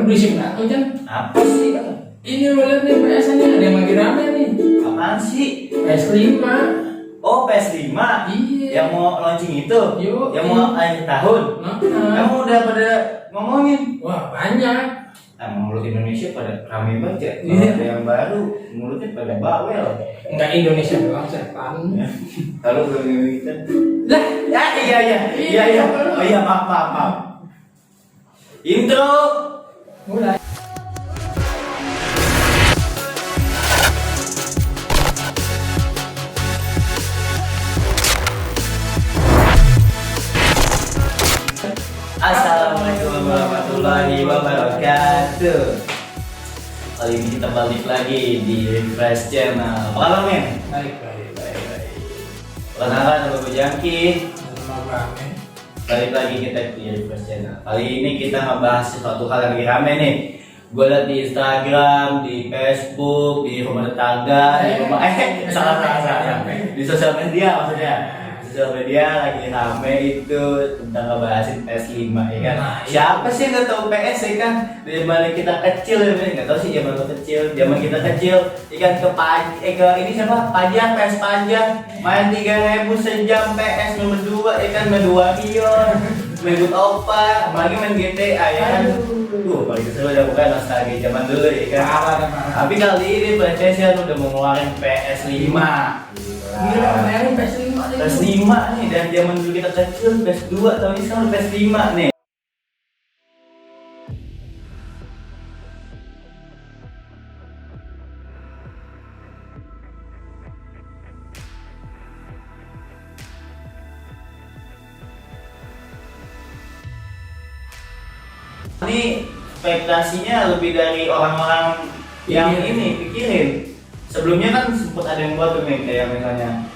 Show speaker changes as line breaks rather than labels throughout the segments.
berisik nggak tuh Jan?
Apa sih?
Ini lo lihat nih PS-nya ada yang lagi rame nih.
Apaan sih?
PS5.
Oh, PS5.
Iya.
Yang mau launching itu?
Yo,
yang mau akhir tahun? Kamu udah pada ngomongin?
Wah, banyak.
Emang mulut Indonesia pada rame banget ya?
Iya.
Ada yang baru, mulutnya pada bawel.
Enggak Indonesia doang, setan.
Kalau belum kita.
Lah,
Ya, iya. Oh iya, maaf. Intro.
mulai.
Assalamualaikum warahmatullahi wabarakatuh. Kali ini kita balik lagi di Refresh Channel. Apa kabar, men?
Baik.
Perkenalkan, nama gue Jangki.
Nama rame.
Balik lagi kita di Refresh Channel. Kali ini kita ngebahas sesuatu hal yang lagi rame nih. Gue liat di Instagram, di Facebook, di rumah tetangga, di rumah salah. Di sosial media maksudnya. Sosial media lagi rame itu tentang ngebahasin PS5 ya kan. Siapa sih yang nggak tahu PS ya kan? Dari mana kita kecil ya kan? Nggak tahu sih zaman kita kecil ikan ke ini siapa? Pajak, PS Pajak main 3.000 sejam PS nomor 2 ya kan, main 2 Rion, main Good Opa, apalagi main GTA ya kan. Paling seru udah bukan nostalgia zaman dulu ya kan. Tapi kali ini PlayStation udah mau ngeluarin PS5.
Gila, bayangin PS5 nih.
PS5 nih, dan zaman dulu kita kecil PS2, tahun ini sekarang PS5 nih. Ini ekspektasinya lebih dari orang-orang yang ini pikirin. Sebelumnya kan sempat ada yang buat tuh nih, kayak misalnya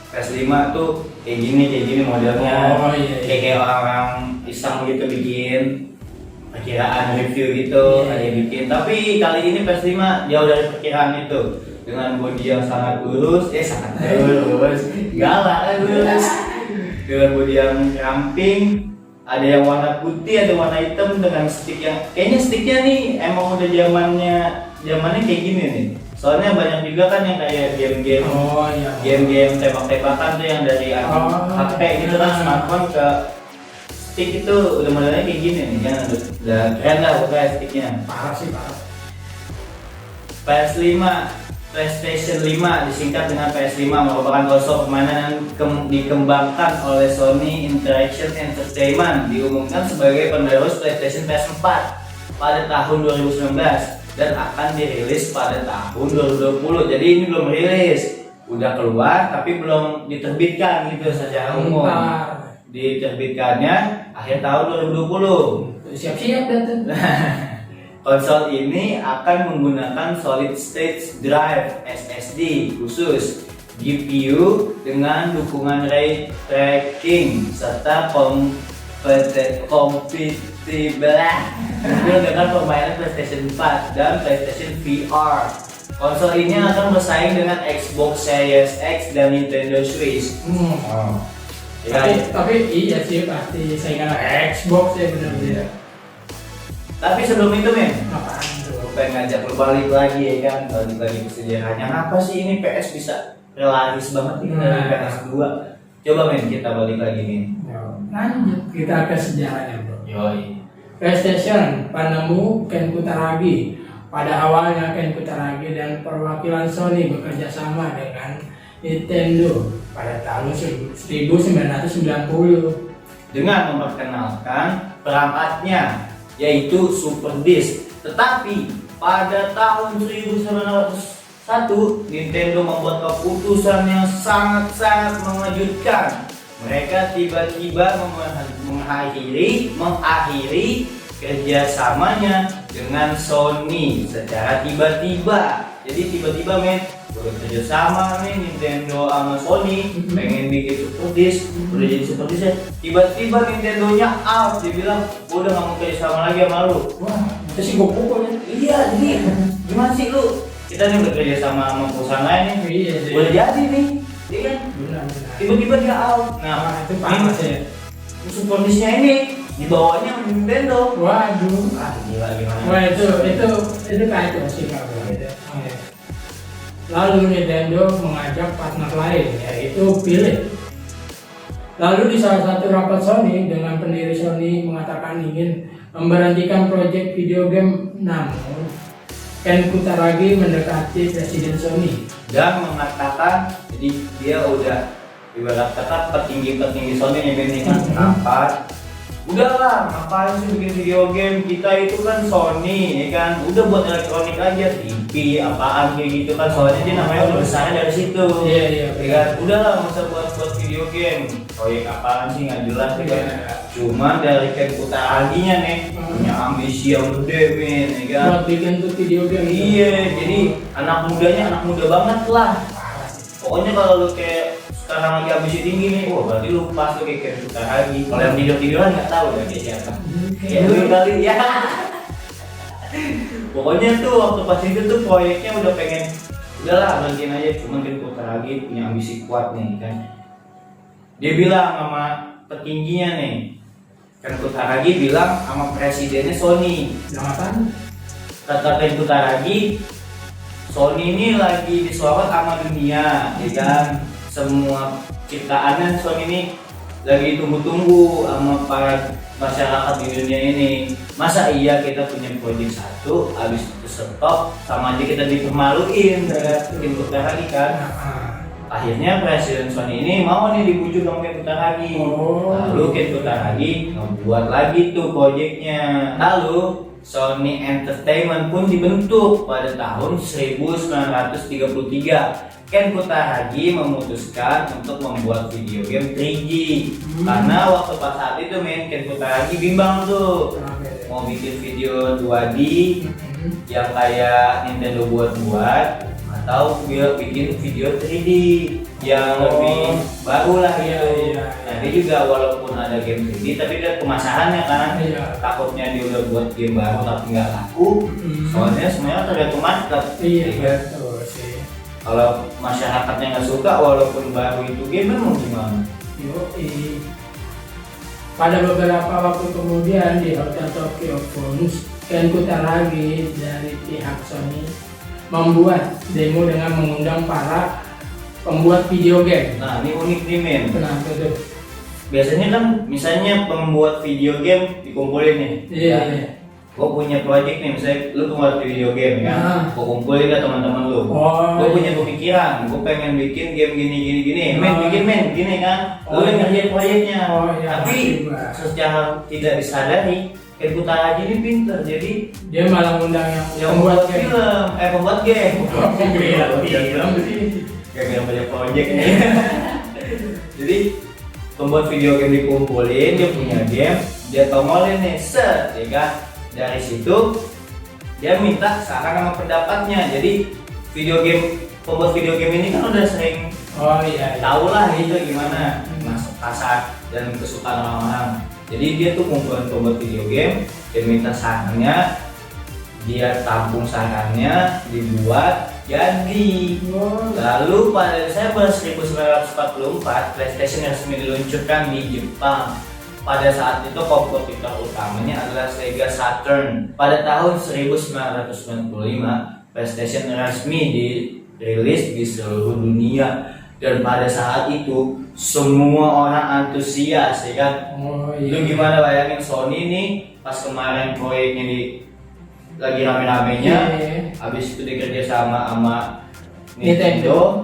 PS5 tuh kayak gini modelnya.
Oh, iya.
Kayak orang-orang iseng gitu bikin perkiraan review gitu, ada yang bikin. Tapi kali ini PS5 jauh dari perkiraan itu, dengan bodi yang sangat lurus, galak lurus, dengan bodi yang ramping. Ada yang warna putih, ada warna hitam dengan stick yang kayaknya sticknya nih emang udah zamannya kayak gini nih. Soalnya banyak juga kan yang kayak game-game, game-game tembak-tembakan tuh yang dari HP gitu kan, smartphone ke stick itu udah modelnya kayak gini nih kan, udah keren lah pokoknya sticknya.
Parah.
PS5, PlayStation 5 disingkat dengan PS5 merupakan konsol permainan yang dikembangkan oleh Sony Interaction Entertainment, diumumkan sebagai penerus PlayStation PS4 pada tahun 2019 dan akan dirilis pada tahun 2020. Jadi ini belum rilis, udah keluar tapi belum diterbitkan gitu secara umum. Diterbitkannya akhir tahun 2020.
Siap-siap dah tuh.
Konsol ini akan menggunakan solid state drive SSD khusus, GPU dengan dukungan ray tracking serta kompatibel dengan permainan PlayStation 4 dan PlayStation VR. Konsol ini akan bersaing dengan Xbox Series X dan Nintendo Switch.
Tapi iya sih pasti saingan Xbox ya benar-benar.
Tapi sebelum itu men,
Apaan tuh?
aku pengen ngajak lu balik lagi ya kan, balik lagi ke sejarahnya. Kenapa sih ini PS bisa relaris banget nih dari PS2? Coba men, kita balik lagi nih.
Lanjut kita ke sejarahnya bro.
Yoi.
PlayStation penemu Ken Kutaragi. Pada awalnya Ken Kutaragi dan perwakilan Sony bekerja sama dengan Nintendo pada tahun 1990
dengan memperkenalkan perangkatnya yaitu Super Disk. Tetapi pada tahun 1901 Nintendo membuat keputusan yang sangat mengejutkan. Mereka tiba-tiba mengakhiri kerjasamanya dengan Sony secara tiba-tiba. Jadi tiba-tiba men, bekerja sama nih Nintendo sama Sony pengen bikin Super Disk, udah jadi Super Disk ya. Tiba-tiba Nintendo-nya out, dia bilang udah nggak mau kerja sama lagi sama lu.
Wah, itu sih gue pukul ya.
Iya, jadi gimana sih lu? Kita nih bekerja sama perusahaan lain nih.
Iya sih.
Udah jadi nih, iya kan?
Benar.
Tiba-tiba dia out. Nah,
itu panas ya.
Super Disk-nya ini di bawahnya Nintendo.
Waduh.
Gila gimana?
Wah itu kacau sih kalau gitu. Lalu Nintendo mengajak partner lain yaitu Philips. Lalu di salah satu rapat Sony dengan pendiri Sony mengatakan ingin memberhentikan proyek video game, namun Ken Kutaragi mendekati presiden Sony
Dan mengatakan jadi dia udah ibarat kata petinggi Sony ini kan rapat. Udahlah, ngapain sih bikin video game? Kita itu kan Sony, ya kan? Udah buat elektronik aja, TV, apaan kayak gitu kan. Soalnya dia namanya udah besarnya dari situ.
Iya.
Ya kan? Udahlah, masa buat video game. Proyek apaan sih nggak jelas ya kan? Cuma dari Ken Kutaragi-nya nih punya ambisi yang gede, men, ya kan?
buat bikin tuh video game.
Iya, jadi anak muda banget lah. Pokoknya kalau lu kayak sekarang lagi ambisi tinggi nih, wah berarti lu pas tuh kayak Ken Kutaragi. Kalau yang tiduran nggak tahu udah kayak siapa. Ya lu kali ya. Pokoknya tuh waktu pas itu tuh proyeknya udah pengen udahlah berhentiin aja, cuman Ken Kutaragi punya ambisi kuat nih kan. Dia bilang sama petingginya nih, Ken Kutaragi bilang sama presidennya Sony.
Jangan
Kata Ken Kutaragi, Sony ini lagi disorot sama dunia, ya kan? Semua ciptaannya Sony ini lagi ditunggu-tunggu sama para masyarakat di dunia ini. Masa iya kita punya proyek satu, habis itu stop, sama aja kita dipermaluin, Ken Kutaragi kan? Akhirnya presiden Sony ini mau nih dibujuk sama Ken Kutaragi. Lalu Ken Kutaragi ngebuat lagi tuh proyeknya. Lalu Sony Entertainment pun dibentuk pada tahun 1933. Ken Kutaragi memutuskan untuk membuat video game 3D. Karena waktu pas saat itu Ken Kutaragi bimbang tuh mau bikin video 2D yang kayak Nintendo buat atau bikin video 3D yang lebih baru lah gitu. Nah dia juga walaupun ada game 3D tapi dia pemasarannya kan takutnya dia udah buat game baru tapi nggak laku. Soalnya semuanya tergantung market.
Betul sih.
Kalau masyarakatnya nggak suka walaupun baru itu game mau gimana?
Pada beberapa waktu kemudian di Hotel Tokyo Phones, Ken Kutaragi dari pihak Sony membuat demo dengan mengundang para pembuat video game.
Nah ini unik nih men.
Kenapa tuh?
Biasanya kan misalnya pembuat video game dikumpulin nih.
Iya.
Gue punya project nih, misalnya lu pembuat video game kan, gue kumpulin ke teman-teman lu. Gue punya pemikiran, gue pengen bikin game gini. Bikin gini kan. Lu yang ngerjain proyeknya. Tapi secara tidak disadari, Ken Kutaragi ini pinter, jadi
dia malah undang yang
membuat film, pembuat game. Kayak banyak project nih. Jadi pembuat video game dikumpulin, dia punya game, dia tongolin nih, set, ya kan? Dari situ dia minta saran sama pendapatnya. Jadi pembuat video game ini kan udah sering tahu lah gitu gimana masuk pasar dan kesukaan orang-orang. Jadi dia tuh ngumpulin pembuat video game, dia minta sarannya, dia tampung sarannya, dibuat jadi. Lalu pada Desember 1944 PlayStation resmi diluncurkan di Jepang. Pada saat itu kompetitor utamanya adalah Sega Saturn. Pada tahun 1995 PlayStation resmi dirilis di seluruh dunia. Dan pada saat itu semua orang antusias, ya kan? Lu gimana bayangin Sony nih pas kemarin proyeknya lagi rame-ramenya, habis itu dikerja sama Nintendo,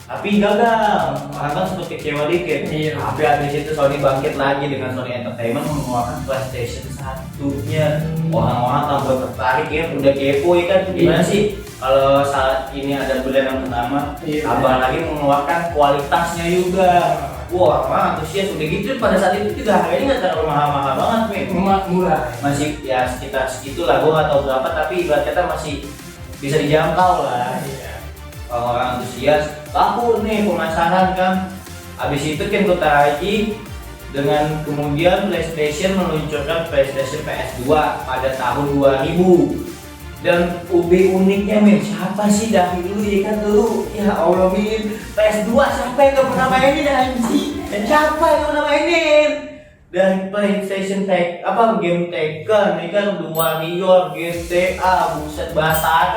tapi gagal. Orang kan sempat kecewa dikit. Tapi habis itu Sony bangkit lagi dengan Sony Entertainment mengeluarkan PlayStation 1-nya. Orang-orang tambah tertarik ya, udah kepo ya kan? Gimana sih? Kalau saat ini ada brand yang pertama, tambah lagi mengeluarkan kualitasnya juga. Wah, antusias udah gitu. Pada saat itu juga harganya nggak terlalu mahal-mahal banget,
murah.
Masih ya sekitar segitulah, gua nggak tahu berapa, tapi ibarat kata masih bisa dijangkau lah. Orang antusias, laku nih pemasaran kan. Habis itu Ken Kutaragi dengan kemudian PlayStation meluncurkan PlayStation PS2 pada tahun 2000. Dan uniknya siapa sih dari dulu ya kan dulu ya Allah PS2 siapa yang gak pernah mainin anjing? Siapa yang pernah mainin? dari PlayStation game Tekken, ini kan The Warrior, GTA, buset bahasa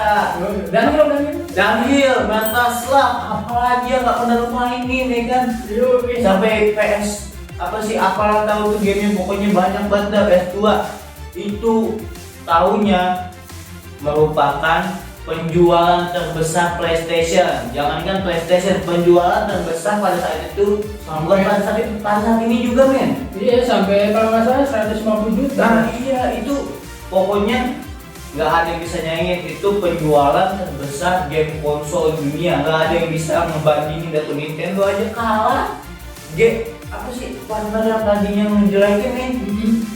Daniel, Bataslah, apalagi yang nggak pernah lu mainin ya kan? Sampai PS apalah tahu tuh gamenya, pokoknya banyak banget dah. PS2 itu tahunnya merupakan penjualan terbesar PlayStation. Jangankan PlayStation, penjualan terbesar pada saat itu sampai pada saat ini juga men.
Iya, sampai kalau nggak salah 150 juta.
Nah iya, itu pokoknya nggak ada yang bisa nyaingin, itu penjualan terbesar game konsol dunia. Nggak ada yang bisa ngebandingin, dari Nintendo aja kalah. Partner yang tadinya ngejelekin men,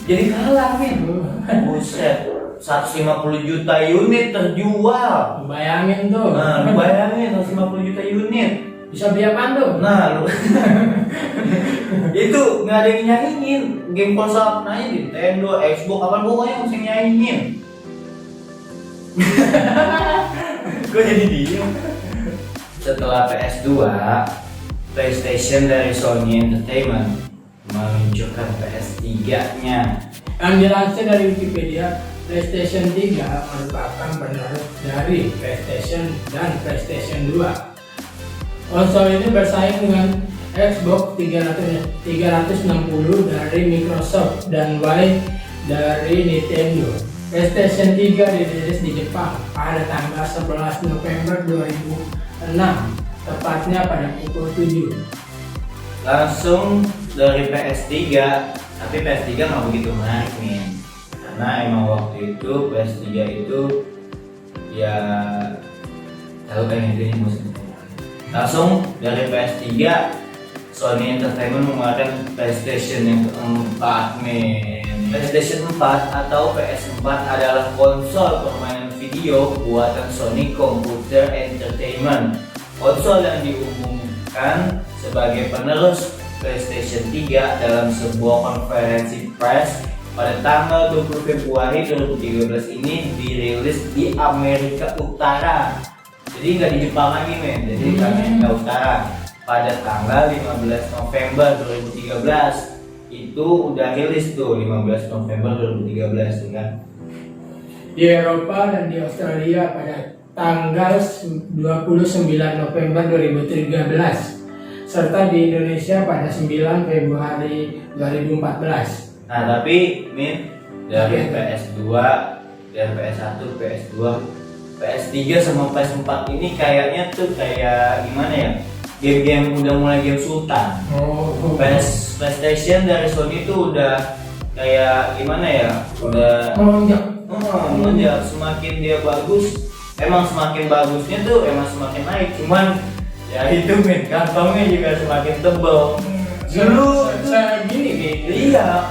jadi kalah men. Buset, 150 juta unit terjual.
Bayangin tuh.
Nah, lu bayangin 150 juta unit.
Bisa beli apaan tuh?
Nah, lu itu nggak ada yang nyaingin. Game konsol nanya Nintendo, Xbox, apa pokoknya mesti nyaingin. Gue jadi diem. Setelah PS2, PlayStation dari Sony Entertainment meluncurkan PS3-nya.
Yang dilansir dari Wikipedia, PlayStation 3 merupakan penerus dari PlayStation dan PlayStation 2. Konsol ini bersaing dengan Xbox 360 dari Microsoft dan Y dari Nintendo. PlayStation 3 dirilis di Jepang pada tanggal 11 November 2006, tepatnya pada pukul 7.
Langsung dari PS3, tapi PS3 nggak begitu menarik nih. Karena emang waktu itu PS3 itu ya tahu kan intinya musim. Langsung dari PS3 Sony Entertainment mengeluarkan PlayStation yang keempat nih. PlayStation 4 atau PS4 adalah konsol permainan video buatan Sony Computer Entertainment. Konsol yang diumumkan sebagai penerus PlayStation 3 dalam sebuah konferensi pers pada tanggal 20 Februari 2013 ini dirilis di Amerika Utara. Jadi nggak di Jepang lagi men, jadi di Amerika Utara pada tanggal 15 November 2013. Itu udah rilis tuh 15 November 2013 kan.
Di Eropa dan di Australia pada tanggal 29 November 2013, serta di Indonesia pada 9 Februari 2014.
Nah tapi Min, dari PS2, dari PS1, PS2, PS3 sama PS4 ini kayaknya tuh kayak gimana ya? Game-game udah mulai game sultan. PlayStation dari Sony tuh udah kayak gimana ya? Udah melonjak. Semakin dia bagus, emang semakin bagusnya tuh emang semakin naik. Cuman ya itu men, kantongnya juga semakin tebal. Dulu
saya gini nih.
Iya,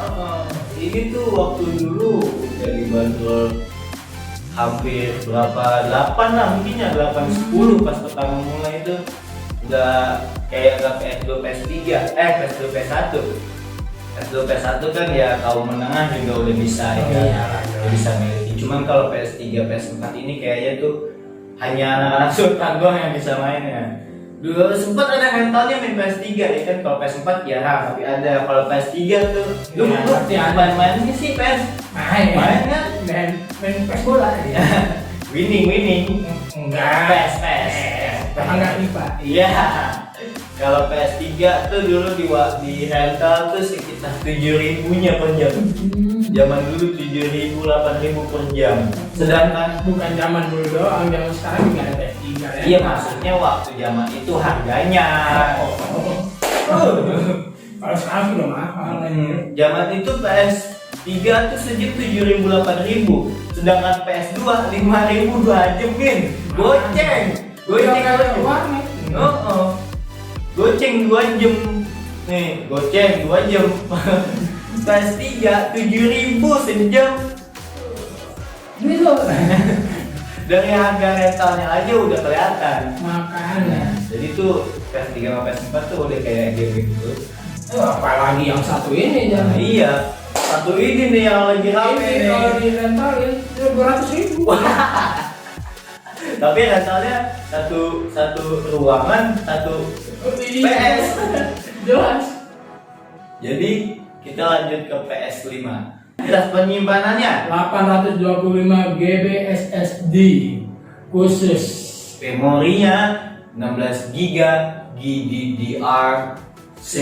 ini tuh waktu dulu udah dibanderol hampir berapa? 8 lah mungkin ya, 8-10 pas pertama mulai itu. Udah kayak nggak PS2, PS3, PS2, PS1. PS2, PS1 kan ya kaum menengah juga udah bisa ya, udah bisa miliki. Cuman kalau PS3, PS4 ini kayaknya tuh hanya anak-anak sultan doang yang bisa main ya. Dulu sempat ada mentalnya main PS3 ya kan, kalau PS4 jarang, tapi ada. Kalau PS3 tuh, lu main-mainnya sih PS. Main kan?
Main PS bola ya.
Winning.
Enggak.
PS.
Enggak IPA.
Iya. Kalau PS3 tuh dulu di rental tuh sekitar 7.000-nya per jam. Zaman dulu 7.000, 8.000 per jam. Sedangkan
bukan zaman dulu doang, zaman sekarang juga ada PS3 ya.
Iya, maksudnya waktu zaman itu harganya.
Kalau sekarang sudah mahal.
Zaman itu PS3 tuh sejam 7.000, 8.000. Sedangkan PS2 5.000 2 jam min. Goceng
warnet.
Goceng 2 jam. Nih, goceng 2 jam. PS3 7.000 sejam.
Gitu.
Dari harga rentalnya aja udah kelihatan.
Makanya.
Jadi tuh PS3 sama PS4 tuh udah kayak game gitu.
Apalagi yang satu ini
Nah, iya. Satu ini nih yang lagi rame
ini
nih.
kalau di rentalin 200.000.
Tapi rentalnya satu ruangan, satu PS.
Jelas.
Jadi kita lanjut ke PS5. Kita penyimpanannya
825 GB SSD khusus.
memorinya 16 GB GDDR6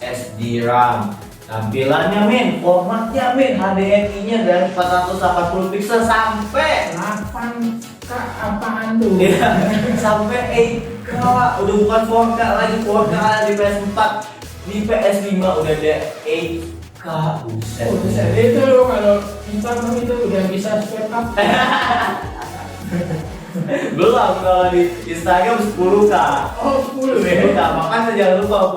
SD RAM. Tampilannya men, formatnya men, HDMI-nya dari 480 pixel sampai
8K apaan tuh?
ya, sampai 8K, udah bukan 4K lagi, 4K di PS4, di PS5 udah ada 8K. Buset.
Buset, itu loh kalau Instagram itu udah bisa step up.
Belum, kalau di Instagram 10K.
Oh 10 ya?
10K, makanya jangan lupa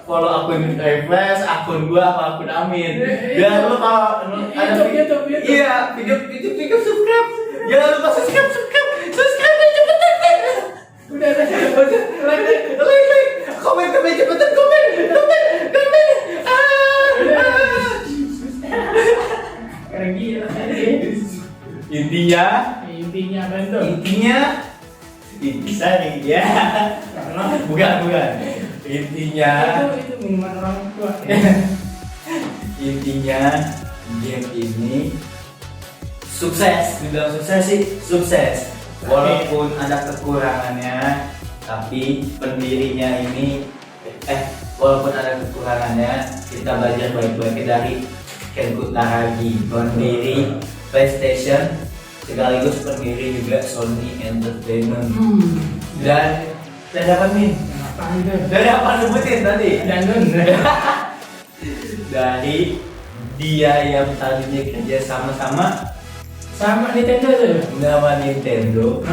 follow akun Refresh, akun gua sama akun Amin. Jangan lupa ada
YouTube.
Iya, video subscribe. Jangan lupa subscribe aja cepetan.
Udah
Like, komen cepetan, komen.
Keren gila. Intinya bentuk.
Bisa nih ya. Bukan. Intinya
Itu minuman orang tua.
Intinya game ini sukses, dibilang sukses sih sukses, walaupun ada kekurangannya, tapi pendirinya ini walaupun ada kekurangannya, kita belajar baik-baiknya dari Ken Kutaragi, pendiri PlayStation sekaligus pendiri juga Sony Entertainment. Dan apa nih?
Apaan itu?
Dari apa sebutin tadi?
Jangan.
Dari dia yang tadinya kerja
Sama Nintendo tuh.
nama Nintendo,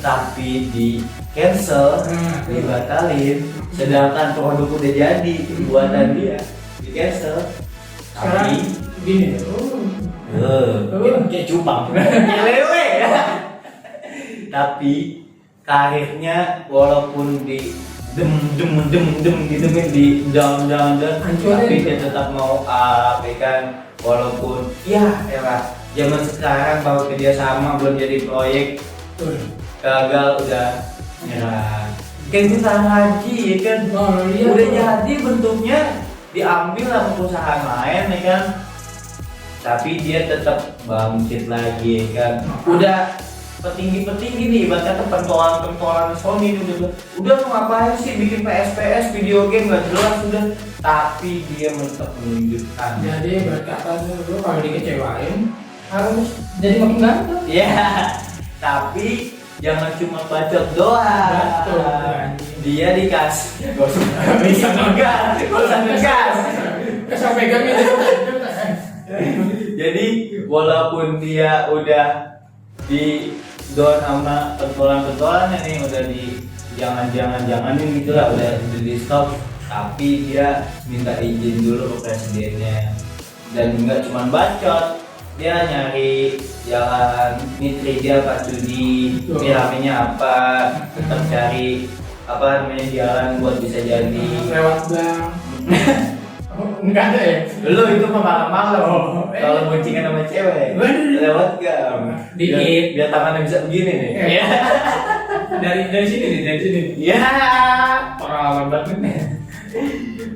tapi di cancel, dibatalin, sedangkan produk udah jadi buatan dia, di cancel.
Sekarang
Tapi
gini.
kayak cupang, kayak lele. Tapi karirnya walaupun di dem gitu kan, di down, tapi dia tetap mau up, ya kan, walaupun ya era zaman sekarang baru kerja sama belum jadi proyek gagal udah nyerah. Kayak kita lagi ya kan, udah jadi bentuknya diambil sama perusahaan lain ya kan, tapi dia tetap bangkit lagi ya kan. Udah petinggi nih, ibaratnya pentolan Sony itu udah mau ngapain sih bikin PS video game gak jelas udah, tapi dia tetap menunjukkan.
Jadi berkata dulu kalau dikecewain harus jadi makin ganteng.
Ya, tapi jangan cuma bacot doang.
Betul.
Dia dikasih, gak usah ngegas.
Kesal pegang itu.
Jadi walaupun dia udah di down sama pentolan-pentolannya nih, udah di janganin gitu lah, udah di stop, tapi dia minta izin dulu ke presidennya. Dan enggak cuma bacot, dia nyari jalan nitri dia apa judi, piramidnya apa, tetap cari apa namanya jalan buat bisa jadi
Lewat bank. Enggak ada ya?
lu itu mah malam-malam. Kalau boncengan sama cewek lewat gang biar tangannya bisa begini nih.
Iya. Dari sini.
Ya pengalaman banget nih.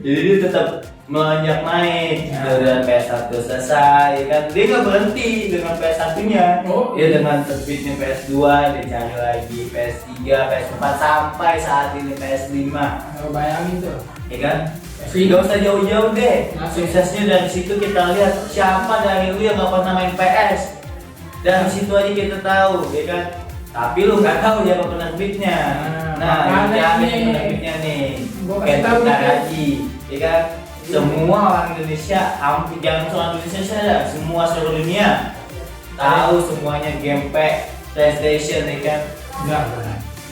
Jadi dia tetap melonjak naik dari PS1 selesai kan, dia nggak berhenti dengan PS1 nya. Dia dengan terbitnya PS2 dia cari lagi PS3, PS4 sampai saat ini PS5.
Bayangin tuh.
Ya kan? Gak usah jauh-jauh deh. Suksesnya dari situ kita lihat siapa dari lu yang gak pernah main PS. Dari situ aja kita tahu, ya kan? Tapi lu nggak tahu siapa penerbitnya. Nah, ini penerbitnya nih. Ken Kutaragi, ya kan? Semua orang Indonesia, hampir jangan cuma Indonesia saja, semua seluruh dunia tahu semuanya game PlayStation, ya kan?
Enggak.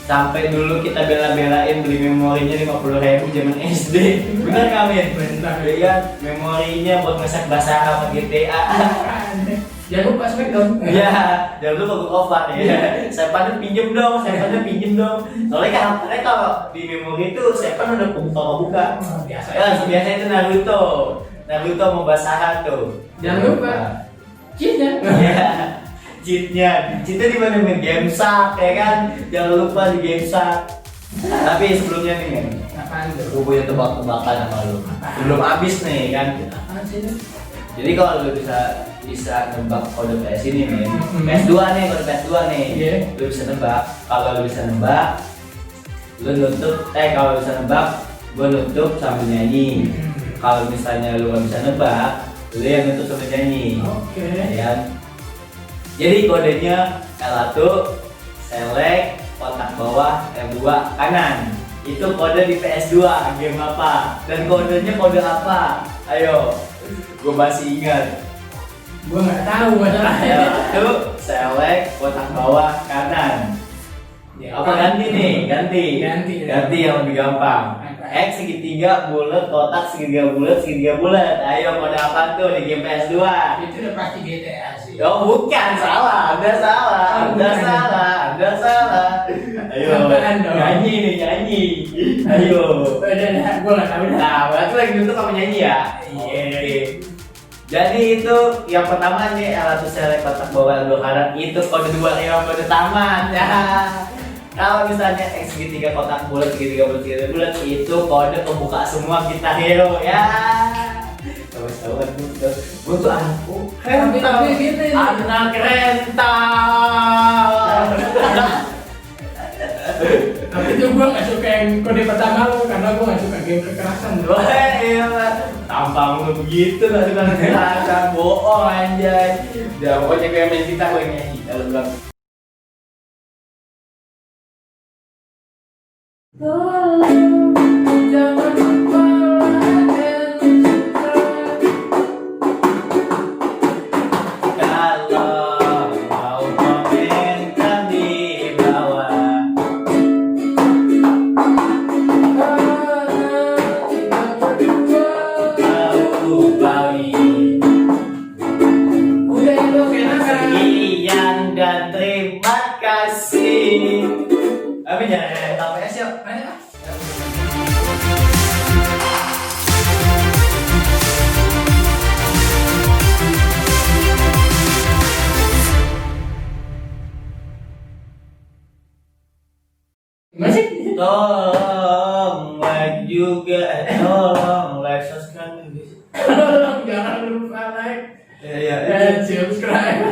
Sampai dulu kita bela-belain beli memorinya 50.000 zaman SD. Bener nggak Min?
Bener.
Ya, memorinya buat ngeset bahasa Arab GTA.
Jangan lupa Smackdown.
Iya, jangan lupa Good Over ya. Sepannya pinjem dong. Soalnya kan kalau di memori itu sepan udah buka.
Biasa.
Biasa itu Naruto mau bahasa tuh.
Jangan lupa. Cheatnya.
Iya. Cheatnya di mana main Game Shark ya kan? Jangan lupa di Game Shark. Tapi sebelumnya nih men,
Apaan tuh?
gue punya tebak-tebakan sama lu. Belum habis nih kan.
Apaan sih itu?
Jadi kalau lu bisa nebak kode PS ini men,
Hmm.
PS2 nih, kode PS2 nih.
Iya.
Lu bisa nebak. Kalau lu bisa nebak, lu nutup. Kalau bisa nebak, gue nutup sambil nyanyi. Kalau misalnya lu nggak bisa nebak, lu yang nutup sambil nyanyi.
Oke.
Ya kan? Jadi kodenya L1 select kotak bawah L2 kanan. Itu kode di PS2 game apa? Dan kodenya kode apa? Ayo, gue masih ingat.
Gua nggak tahu masalahnya.
L1 select kotak bawah kanan.
Ya,
Apa ganti nih? Ganti yang lebih gampang.
Apa?
X segitiga bulat, kotak segitiga bulat. Ayo kode apa tuh di game PS2?
Itu udah pasti GTA sih.
Oh bukan, salah, Anda salah. Ayo,
Apaan dong?
nyanyi nih, nyanyi. Ayo.
Udah, gua nggak tahu dah.
Nah, berarti lagi nutup sama nyanyi ya?
Iya.
Oke. Jadi itu yang pertama nih L1 select kotak bawah L2 kanan, itu kode 2 yang kode taman ya. Kalau misalnya X segitiga kotak bulat segitiga bulat itu kode pembuka semua kita hero ya. Tahu gue tuh anakku
Tapi gini.
anak rental.
Tapi itu gua nggak suka yang kode pertama lu karena gua nggak suka game kekerasan.
Wah iya tampang lu begitu nggak suka kekerasan, bohong anjay. Ya pokoknya gue main kita gue nyanyi kalau bilang.
Jangan lupa
Kalau mau komentar di bawah. Aku Bawi.
udah itu kenakan.
Sekian dan terima kasih. Tapi jangan TPS yuk.
Ayo. Masih?
Tolong like juga, tolong like subscribe.
Tolong jangan lupa like
Ya,
dan subscribe.